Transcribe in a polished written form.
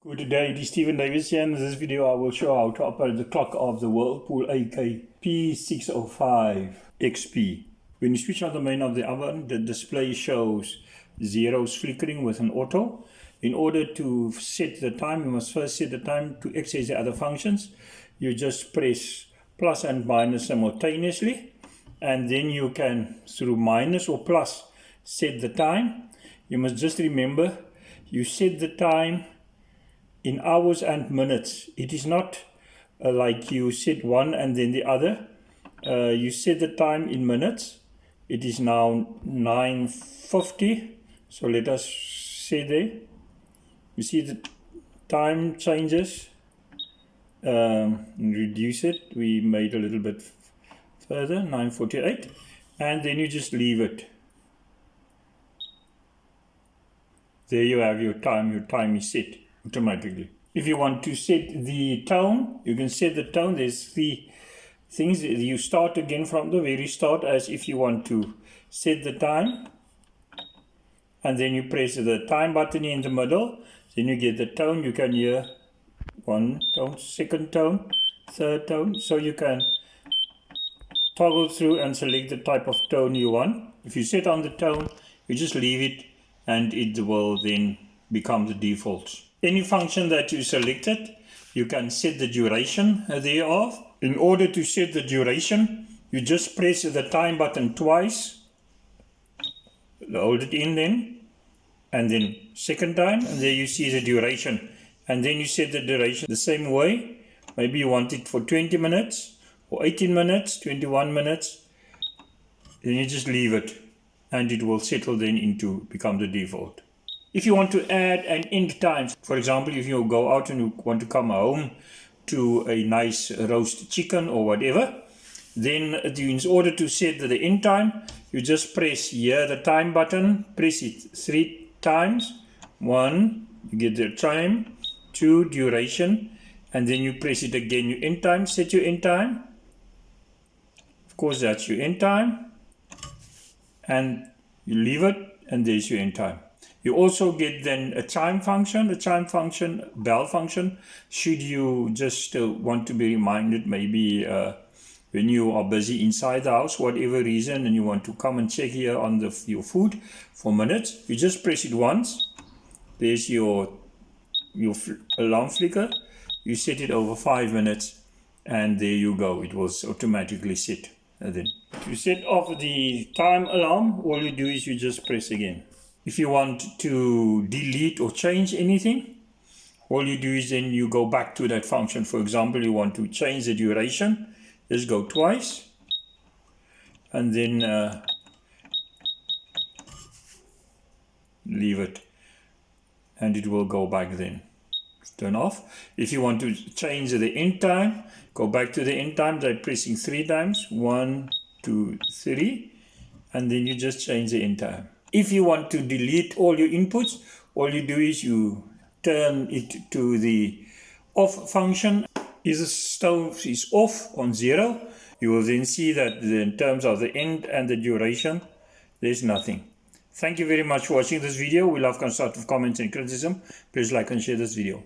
Good day, it is Stephen Davis here. In this video I will show how to operate the clock of the Whirlpool AKP 605 XP. When you switch on the main of the oven, the display shows zeros flickering with an auto. In order to set the time, you must first set the time. To access the other functions, you just press plus and minus simultaneously, and then you can, through minus or plus, set the time. You must just remember, you set the time in hours and minutes. It is not like you set one and then the other. You set the time in minutes. It is now 9:50. So let us say there. You see the time changes. Reduce it. We made a little bit further, 9:48. And then you just leave it. There you have your time. Your time is set automatically. If you want to set the tone, you can set the tone. There's three things. You start again from the very start, as if you want to set the time, and then you press the time button in the middle. Then you get the tone. You can hear one tone, second tone, third tone. So you can toggle through and select the type of tone you want. If you set on the tone, you just leave it and it will then become the default. Any function that you selected, you can set the duration thereof. In order to set the duration, you just press the time button twice, hold it in then, and then second time, and there you see the duration. And then you set the duration the same way. Maybe you want it for 20 minutes, or 18 minutes, 21 minutes. Then you just leave it, and it will settle then into become the default. If you want to add an end time, for example, if you go out and you want to come home to a nice roast chicken or whatever, then in order to set the end time, you just press here the time button, press it 3 times. 1, you get the time, 2, duration, and then you press it again, your end time, set your end time. Of course, that's your end time, and you leave it, and there's your end time. You also get then a chime function, bell function, should you just want to be reminded maybe when you are busy inside the house, whatever reason, and you want to come and check here on your food for minutes. You just press it once. There's your alarm flicker. You set it over 5 minutes, and there you go. It was automatically set. And then to set off the time alarm, all you do is you just press again. If you want to delete or change anything, all you do is then you go back to that function. For example, you want to change the duration, just go twice, and then leave it, and it will go back then. Turn off. If you want to change the end time, go back to the end time by pressing 3 times, 1, 2, 3, and then you just change the end time. If you want to delete all your inputs, all you do is you turn it to the off function. If the stove is off on 0, you will then see that in terms of the end and the duration, there's nothing. Thank you very much for watching this video. We love constructive comments and criticism. Please like and share this video.